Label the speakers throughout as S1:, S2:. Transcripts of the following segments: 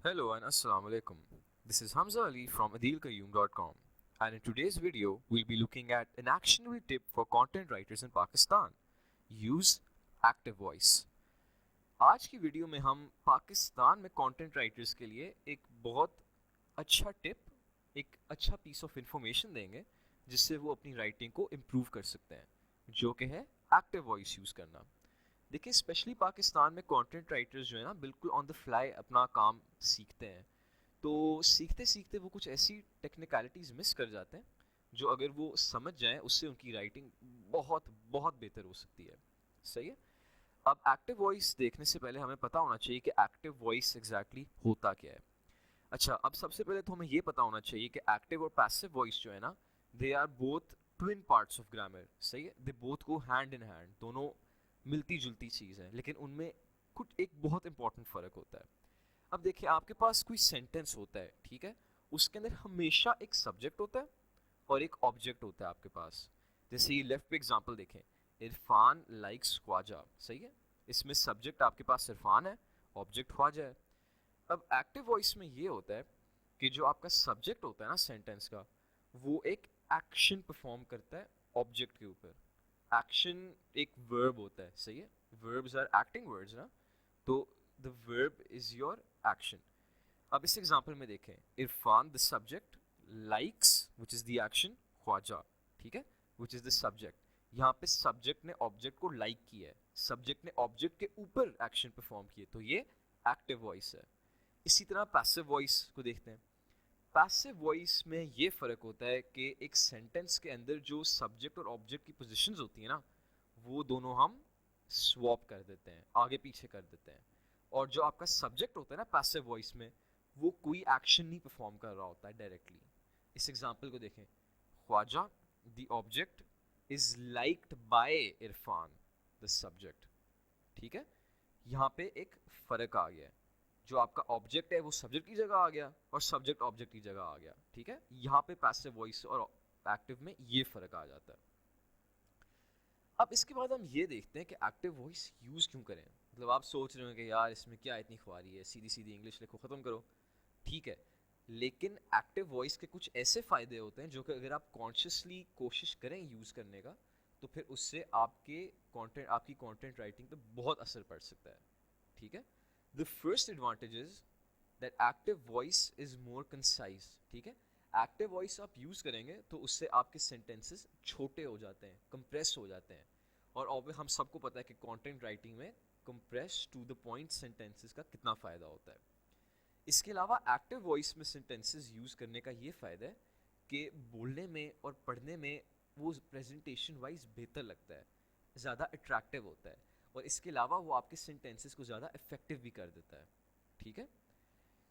S1: Hello and Assalamu alaikum. This is Hamza Ali from adilkayoom.com, and in today's video we'll be looking at an actionable tip for content writers in Pakistan. Use active voice. आज की video में हम पाकिस्तान में content writers के लिए एक बहुत अच्छा टिप, एक अच्छा पीस ऑफ इंफॉर्मेशन देंगे जिससे वो अपनी राइटिंग को इम्प्रूव कर सकते हैं, जो कि है एक्टिव वॉइस यूज़ करना। देखिए स्पेशली पाकिस्तान में कंटेंट राइटर्स जो है ना बिल्कुल ऑन द फ्लाई अपना काम सीखते हैं। तो सीखते सीखते वो कुछ ऐसी टेक्निकलिटीज़ मिस कर जाते हैं जो अगर वो समझ जाएं उससे उनकी राइटिंग बहुत बहुत बेहतर हो सकती है। सही है। अब एक्टिव वॉइस देखने से पहले हमें पता होना चाहिए कि एक्टिव वॉइस एग्जैक्टली होता क्या है। अच्छा, अब सबसे पहले तो हमें ये पता होना चाहिए कि एक्टिव और पैसिव वॉइस जो है ना, they are both twin parts of grammar. सही है, they both go hand in hand, दोनों मिलती जुलती चीज़ है, लेकिन उनमें कुछ एक बहुत इंपॉर्टेंट फ़र्क होता है। अब देखिए आपके पास कोई सेंटेंस होता है, ठीक है, उसके अंदर हमेशा एक सब्जेक्ट होता है और एक ऑब्जेक्ट होता है आपके पास। जैसे ये लेफ्ट पे एग्जांपल देखें, इरफान लाइक्स ख्वाजा। सही है, इसमें सब्जेक्ट आपके पास इरफान है, ऑब्जेक्ट ख्वाजा है। अब एक्टिव वॉइस में ये होता है कि जो आपका सब्जेक्ट होता है ना सेंटेंस का, वो एक एक्शन परफॉर्म करता है ऑब्जेक्ट के ऊपर। एक्शन एक वर्ब होता है। सही है, वर्ब्स आर एक्टिंग वर्ड्स ना, तो the verb is your action. अब इस एग्जांपल में देखें, Irfan the subject, likes which is the action, Khwaja, ठीक है, विच इज द सब्जेक्ट। यहाँ पे सब्जेक्ट ने ऑब्जेक्ट को लाइक किया है, सब्जेक्ट ने ऑब्जेक्ट के ऊपर एक्शन परफॉर्म किए, तो ये एक्टिव वॉइस है। इसी तरह पैसिव वॉइस को देखते हैं। पैसिव वॉइस में ये फ़र्क होता है कि एक सेंटेंस के अंदर जो सब्जेक्ट और ऑब्जेक्ट की पोजीशंस होती है ना, वो दोनों हम स्वैप कर देते हैं, आगे पीछे कर देते हैं। और जो आपका सब्जेक्ट होता है ना पैसिव वॉइस में, वो कोई एक्शन नहीं परफॉर्म कर रहा होता है डायरेक्टली। इस एग्जांपल को देखें, Khwaja the object is liked by Irfan the subject. ठीक है, यहाँ पे एक फ़र्क आ गया है। जो आपका ऑब्जेक्ट है वो सब्जेक्ट की जगह आ गया और सब्जेक्ट ऑब्जेक्ट की जगह आ गया। ठीक है, यहाँ पे पैसिव वॉइस और एक्टिव में ये फ़र्क आ जाता है। अब इसके बाद हम ये देखते हैं कि एक्टिव वॉइस यूज़ क्यों करें। मतलब आप सोच रहे हो कि यार इसमें क्या इतनी ख्वारी है, सीधी सीधी इंग्लिश लिखो ख़त्म करो। ठीक है, लेकिन एक्टिव वॉइस के कुछ ऐसे फ़ायदे होते हैं जो कि अगर आप कॉन्शियसली कोशिश करें यूज़ करने का, तो फिर उससे आपकी कंटेंट राइटिंग पे बहुत असर पड़ सकता है। ठीक है, the first advantage is that active voice is more concise. ठीक है, एक्टिव वॉइस आप यूज़ करेंगे तो उससे आपके सेंटेंसेस छोटे हो जाते हैं, कंप्रेस हो जाते हैं। और ऑब्वियस हम सबको पता है कि कंटेंट राइटिंग में compress to the point sentences का कितना फ़ायदा होता है। इसके अलावा एक्टिव वॉइस में सेंटेंसेस यूज़ करने का ये फ़ायदा है कि बोलने में और पढ़ने में वो प्रेजेंटेशन वाइज बेहतर लगता है, ज़्यादा अट्रैक्टिव होता है, और इसके अलावा वो आपके सेंटेंसेस को ज़्यादा इफेक्टिव भी कर देता है। ठीक है,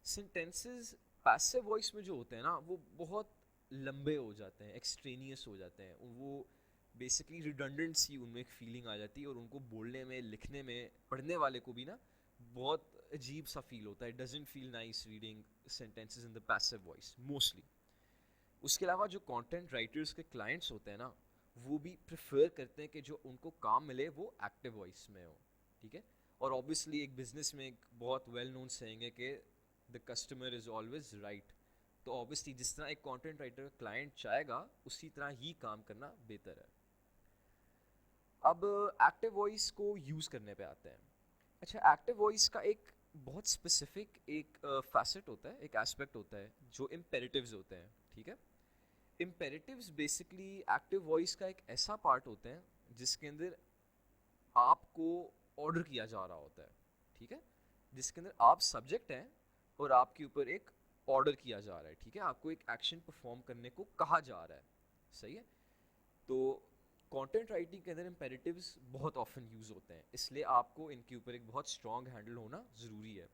S1: सेंटेंसेस पैसिव वॉइस में जो होते हैं ना, वो बहुत लंबे हो जाते हैं, एक्सट्रेनियस हो जाते हैं, वो बेसिकली रिडंडेंट सी उनमें एक फीलिंग आ जाती है, और उनको बोलने में, लिखने में, पढ़ने वाले को भी ना बहुत अजीब सा फील होता है। Doesn't feel nice reading sentences in the passive voice mostly. उसके अलावा जो कंटेंट राइटर्स के क्लाइंट्स होते हैं ना, वो भी प्रेफर करते हैं कि जो उनको काम मिले वो एक्टिव वॉइस में हो। ठीक है, और ऑब्वियसली एक बिजनेस में एक बहुत वेल नोन सेइंग है कि the customer is always right. तो ऑब्वियसली जिस तरह एक कंटेंट राइटर का क्लाइंट चाहेगा उसी तरह ही काम करना बेहतर है। अब एक्टिव वॉइस को यूज़ करने पे आते हैं। अच्छा, एक्टिव वॉइस का एक बहुत स्पेसिफिक एक फैसेट होता है, एक एस्पेक्ट होता है जो इम्पेरेटिव्स होते हैं। ठीक है, इम्पेरेटिव्स बेसिकली एक्टिव वॉइस का एक ऐसा पार्ट होते हैं जिसके अंदर आपको ऑर्डर किया जा रहा होता है। ठीक है, जिसके अंदर आप सब्जेक्ट हैं और आपके ऊपर एक ऑर्डर किया जा रहा है। ठीक है, आपको एक एक्शन परफॉर्म करने को कहा जा रहा है। सही है, तो कंटेंट राइटिंग के अंदर इम्पेरेटिव्स बहुत ऑफन यूज़ होते हैं, इसलिए आपको इनके ऊपर एक बहुत स्ट्रॉन्ग हैंडल होना ज़रूरी है।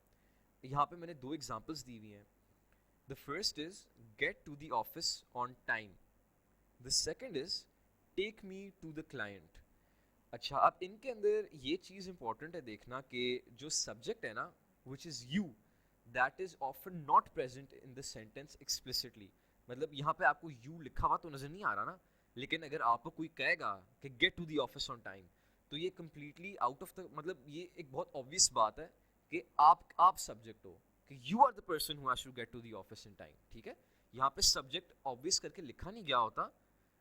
S1: यहाँ पे मैंने दो एग्जांपल्स दी हुई हैं। The first is get to the office on time, the second is take me to the client. अच्छा, अब इनके अंदर ये चीज़ इंपॉर्टेंट है देखना कि जो सब्जेक्ट है ना, which is you, that is often not present in the sentence explicitly. मतलब यहाँ पे आपको यू लिखा हुआ तो नज़र नहीं आ रहा ना, लेकिन अगर आपको कोई कहेगा कि get to the office on time, तो ये कम्प्लीटली आउट ऑफ द, मतलब ये एक बहुत ऑब्वियस बात है कि आप सब्जेक्ट हो। कि you are the person who has to get to the office in time, ठीक है। यहाँ पे सब्जेक्ट ऑब्वियस करके लिखा नहीं गया होता,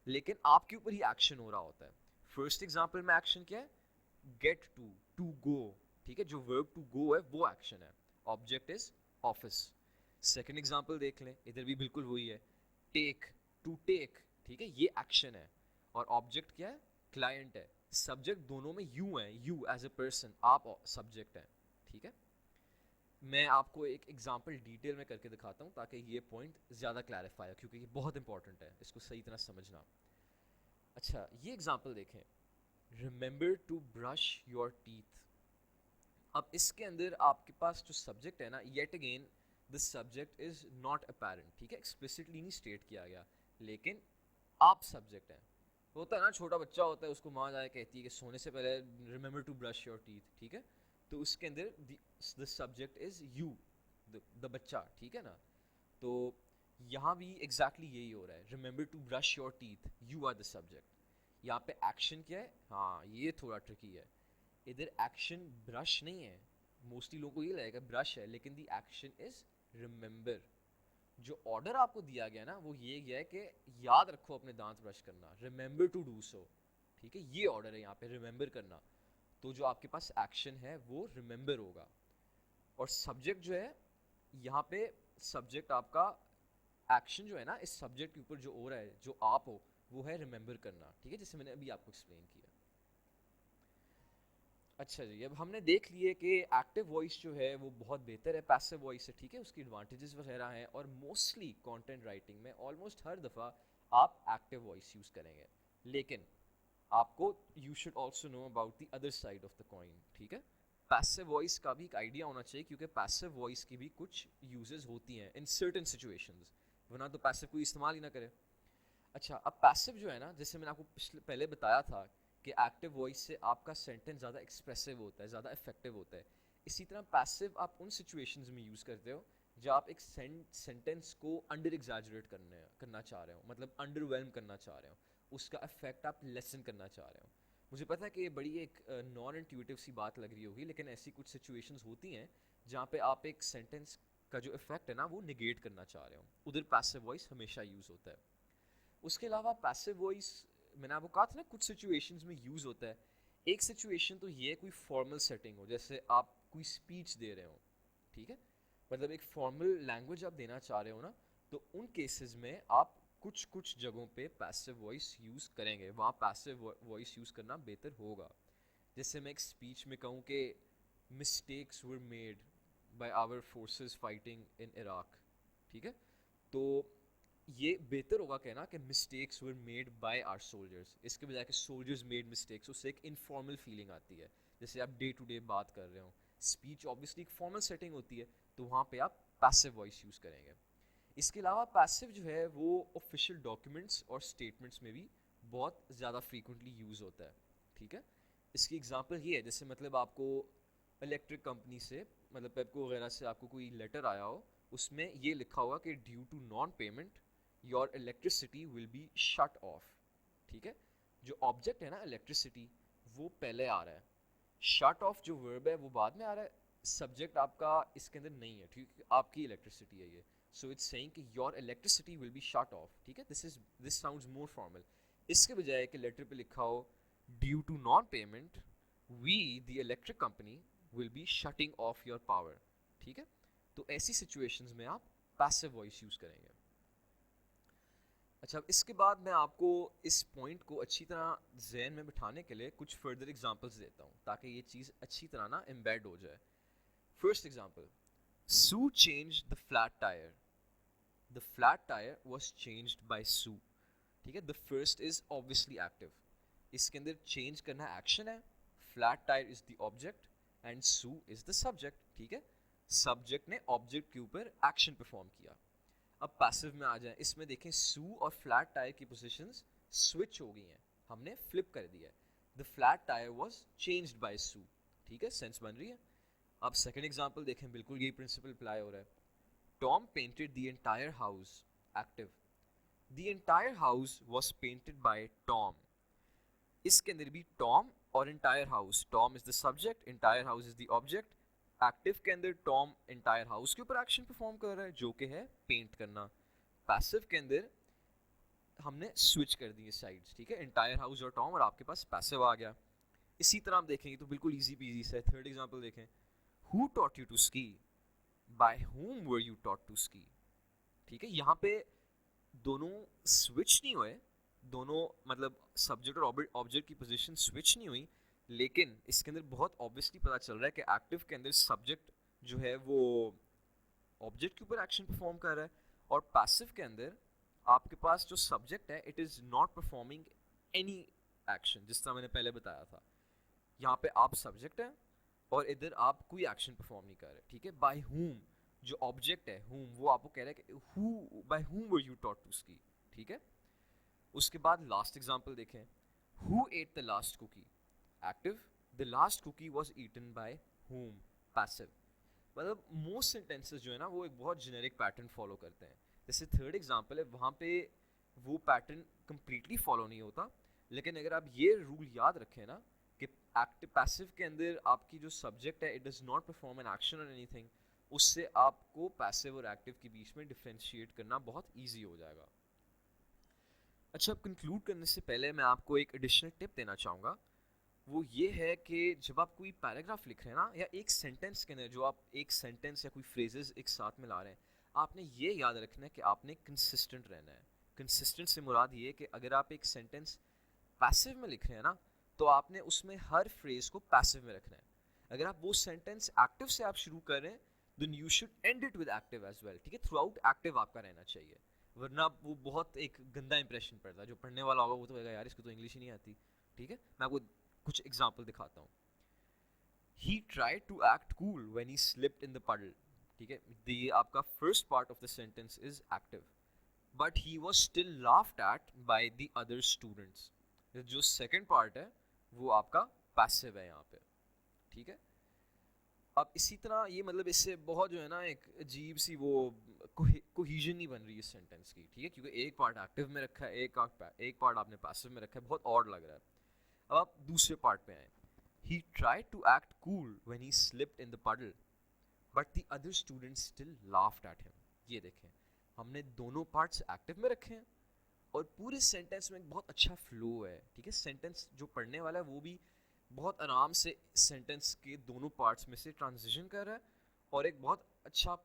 S1: लेकिन आपके ऊपर ही एक्शन हो रहा होता है। फर्स्ट एग्जाम्पल में एक्शन क्या है, गेट टू गो, ठीक है, जो वर्ब टू गो है वो एक्शन है, object is office. Second example देख लें, इधर भी बिल्कुल वही है, टेक, टू टेक, ठीक है, ये एक्शन है, और ऑब्जेक्ट क्या है, क्लाइंट है। सब्जेक्ट दोनों में यू है, यू एज ए पर्सन, आप सब्जेक्ट है, ठीक है। मैं आपको एक एग्जांपल डिटेल में करके दिखाता हूँ ताकि ये पॉइंट ज़्यादा क्लैरिफाई हो, क्योंकि ये बहुत इंपॉर्टेंट है, इसको सही तरह समझना। अच्छा, ये एग्जांपल देखें, remember to brush your teeth. अब इसके अंदर आपके पास जो सब्जेक्ट है ना, yet again the subject is not apparent, ठीक है, एक्सप्लिसिटली नहीं स्टेट किया गया, लेकिन आप सब्जेक्ट हैं। होता है ना, छोटा बच्चा होता है, उसको माँ जाए कहती है कि सोने से पहले remember to brush your teeth, ठीक है, तो उसके अंदर the subject is you, the बच्चा, ठीक है ना। तो यहाँ भी एग्जैक्टली यही हो रहा है, remember to brush your teeth, you are the subject. यहाँ पे एक्शन क्या है, हाँ ये थोड़ा ट्रिकी है, इधर एक्शन ब्रश नहीं है, मोस्टली लोगों को ये लगेगा ब्रश है, लेकिन द एक्शन इज रिमेंबर। जो ऑर्डर आपको दिया गया ना वो ये गया है कि याद रखो अपने दांत ब्रश करना, रिमेंबर टू डू सो, ठीक है, ये ऑर्डर है यहाँ पे, रिमेंबर करना। तो जो आपके पास एक्शन है वो रिमेंबर होगा, और सब्जेक्ट जो है यहाँ पे, सब्जेक्ट आपका एक्शन जो है ना, इस सब्जेक्ट के ऊपर जो हो रहा है, जो आप हो, वो है रिमेंबर करना, ठीक है, जैसे मैंने अभी आपको एक्सप्लेन किया। अच्छा जी, अब हमने देख लिए कि एक्टिव वॉइस जो है वो बहुत बेहतर है पैसिव वॉइस से, ठीक है, उसकी एडवांटेजेस वगैरह हैं, और मोस्टली कंटेंट राइटिंग में ऑलमोस्ट हर दफ़ा आप एक्टिव वॉइस यूज़ करेंगे, लेकिन आपको you should also know about the other side of the coin, ठीक है। पैसिव वॉइस का भी एक आइडिया होना चाहिए, क्योंकि पैसिव वॉइस की भी कुछ यूजेस होती हैं इन सर्टेन सिचुएशंस, वरना तो पैसिव कोई इस्तेमाल ही ना करे। अच्छा, अब पैसिव जो है ना, जैसे मैंने आपको पहले बताया था कि एक्टिव वॉइस से आपका सेंटेंस ज़्यादा एक्सप्रेसिव होता है, ज़्यादा इफेक्टिव होता है। इसी तरह पैसिव आप उन सिचुएशंस में यूज़ करते हो जब आप एक सेंटेंस को अंडर एग्जैजरेट करना चाह रहे हो, मतलब अंडरवेल्म करना चाह रहे हो, उसका इफेक्ट आप लेसन करना चाह रहे हो। मुझे पता है कि ये बड़ी एक नॉन इंट्यूटिव सी बात लग रही होगी, लेकिन ऐसी कुछ सिचुएशंस होती हैं जहाँ पे आप एक सेंटेंस का जो इफेक्ट है ना वो निगेट करना चाह रहे हो, उधर पैसिव वॉइस हमेशा यूज़ होता है। उसके अलावा पैसिव वॉइस, मैंने आपको कहा था ना, कुछ सिचुएशंस में यूज़ होता है। एक सिचुएशन तो ये कोई फॉर्मल सेटिंग हो, जैसे आप कोई स्पीच दे रहे हो, ठीक है, मतलब एक फॉर्मल लैंग्वेज आप देना चाह रहे हो ना, तो उन केसेस में आप कुछ कुछ जगहों पे पैसिव वॉइस यूज़ करेंगे, वहाँ पैसिव वॉइस यूज़ करना बेहतर होगा। जैसे मैं एक स्पीच में कहूँ कि mistakes were made by our forces fighting in Iraq, ठीक है, तो ये बेहतर होगा कहना कि mistakes were made by our soldiers, इसके बजाय कि सोल्जर्स मेड मिस्टेक्स, उससे एक इनफॉर्मल फीलिंग आती है, जैसे आप डे टू डे बात कर रहे हो। स्पीच ऑब्वियसली एक फॉर्मल सेटिंग होती है, तो वहाँ पे आप पैसिव वॉइस यूज़ करेंगे। इसके अलावा पैसिव जो है वो ऑफिशियल डॉक्यूमेंट्स और स्टेटमेंट्स में भी बहुत ज़्यादा फ्रीक्वेंटली यूज़ होता है, ठीक है। इसकी एग्जांपल ये है, जैसे मतलब आपको इलेक्ट्रिक कंपनी से, मतलब पेपको वगैरह से आपको कोई लेटर आया हो, उसमें ये लिखा होगा कि due to non payment your electricity will be shut off, ठीक है। जो ऑब्जेक्ट है ना इलेक्ट्रिसिटी, वो पहले आ रहा है, शट ऑफ जो वर्ब है वो बाद में आ रहा है, सब्जेक्ट आपका इसके अंदर नहीं है, ठीक है, आपकी इलेक्ट्रिसिटी है ये, सो इट्स सेइंग कि your electricity will be shut off, ठीक है। This sounds more formal. इसके बजाय कि लेटर पे लिखा हो due to non payment we the electric company will be shutting off your power, ठीक है। तो ऐसी सिचुएशंस में आप पैसिव वॉइस यूज़ करेंगे। अच्छा, इसके बाद मैं आपको इस पॉइंट को अच्छी तरह जहन में बिठाने के लिए कुछ फर्दर एग्जांपल्स देता हूँ, ताकि ये चीज़ अच्छी तरह ना एम्बेड हो जाए। First example, Sue changed the flat tire. The flat tire was changed by Sue, ठीक है। The first is obviously active, इसके अंदर change करना एक्शन है, flat tire is the object and Sue is the subject, ठीक है। Subject ने object के ऊपर एक्शन परफॉर्म किया। अब पैसिव में आ जाए, इसमें देखें सू और फ्लैट टायर की पोजीशंस स्विच हो गई हैं, हमने फ्लिप कर दिया है। The flat tyre was changed by Sue, ठीक है, सेंस बन रही है। अब सेकंड एग्जांपल देखें, बिल्कुल यही प्रिंसिपल अप्लाई हो रहा है। Tom painted the entire house, active, the entire house was painted bye Tom, इसके अंदर भी टॉम और entire house, Tom is the subject, entire house is the object, active के अंदर टॉम एंटायर हाउस के ऊपर एक्शन परफॉर्म कर रहा है जो कि है पेंट करना. पैसिव के अंदर हमने स्विच कर दी साइड्स, ठीक है, एंटायर हाउस और टॉम, और आपके पास पैसिव आ गया. इसी तरह आप देखेंगे तो बिल्कुल इजी पीजी से. थर्ड एग्जांपल देखें. Who taught you to ski, by whom were you taught to ski. ठीक है, यहाँ पे दोनों स्विच नहीं हुए, दोनों मतलब सब्जेक्ट और ऑब्जेक्ट की पोजीशन स्विच नहीं हुई, लेकिन इसके अंदर बहुत ऑब्वियसली पता चल रहा है कि एक्टिव के अंदर सब्जेक्ट जो है वो ऑब्जेक्ट के ऊपर एक्शन परफॉर्म कर रहा है, और पैसिव के अंदर आपके पास जो सब्जेक्ट है it is not performing any action, जिस तरह मैंने पहले बताया था. यहाँ पे आप सब्जेक्ट हैं और इधर आप कोई एक्शन परफॉर्म नहीं कर रहे. ठीक है, बाय whom जो ऑब्जेक्ट है whom, वो आपको कह रहा है कि who by whom were you taught to ski. ठीक है, उसके बाद लास्ट एग्जांपल देखें. Who ate the last cookie. Active. The last cookie was eaten by whom. Passive. मतलब मोस्ट सेंटेंसेस जो है ना वो एक बहुत जेनेरिक पैटर्न फॉलो करते हैं. जैसे थर्ड एग्जांपल है, वहाँ पे वो पैटर्न कंप्लीटली फॉलो नहीं होता, लेकिन अगर आप ये रूल याद रखें ना कि एक्टिव पैसिव के अंदर आपकी जो सब्जेक्ट है it does not perform an action और एनीथिंग, उससे आपको पैसिव और एक्टिव के बीच में डिफरेंशिएट करना बहुत ईजी हो जाएगा. अच्छा, अब कंक्लूड करने से पहले मैं आपको एक एडिशनल टिप देना चाहूँगा. वो ये है कि जब आप कोई पैराग्राफ लिख रहे हैं ना, या एक सेंटेंस के अंदर जो आप एक सेंटेंस या कोई फ्रेजेस एक साथ मिला रहे हैं, आपने ये याद रखना है कि आपने कंसिस्टेंट रहना है. कंसिस्टेंट से मुराद ये कि अगर आप एक सेंटेंस पैसिव में लिख रहे हैं ना, तो आपने उसमें हर फ्रेज को पैसिव में रखना है. अगर आप वो सेंटेंस एक्टिव से आप शुरू कर रहे हैं, then you should end it with active as well. ठीक है, थ्रू आउट एक्टिव आपका रहना चाहिए, वरना वो बहुत एक गंदा इंप्रेशन पड़ता है. जो पढ़ने वाला होगा वो तो कहेगा यार इसको तो इंग्लिश ही नहीं आती. ठीक है, मैं आपको कुछ एग्जाम्पल दिखाता हूँ. He tried to act cool when he slipped in the puddle. ठीक है, ये आपका first part of the sentence is active, but he was still laughed eight by the other students. जो सेकेंड पार्ट है वो आपका पैसिव है यहाँ पे. ठीक है, अब इसी तरह ये मतलब इससे बहुत जो है ना एक अजीब सी वो कोहीजन नहीं बन रही है सेंटेंस की. ठीक है, क्योंकि एक पार्ट एक्टिव में रखा है, एक पार्ट आपने पैसिव में रखा है, बहुत ऑड लग रहा है. अब आप दूसरे पार्ट पे आए. He tried to act cool when he slipped in the puddle, but the other students still laughed at him. ये देखें, हमने दोनों पार्ट्स एक्टिव में रखे हैं और पूरे सेंटेंस में एक बहुत अच्छा फ्लो है. ठीक है, सेंटेंस जो पढ़ने वाला है वो भी बहुत आराम से सेंटेंस के दोनों पार्ट्स में से ट्रांजिशन कर रहा है, और एक बहुत अच्छा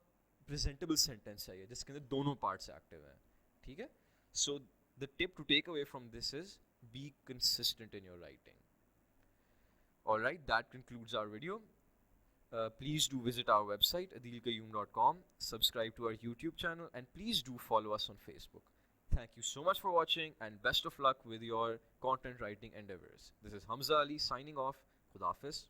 S1: प्रेजेंटेबल सेंटेंस है ये जिसके अंदर दोनों पार्ट्स एक्टिव हैं. ठीक है, so the tip to take away from this is be consistent in your writing. Alright, that concludes our video. Please do visit our website adilkayoom.com, subscribe to our YouTube channel, and please do follow us on Facebook. Thank you so much for watching and best of luck with your content writing endeavors. This is Hamza Ali signing off. Khuda Hafiz.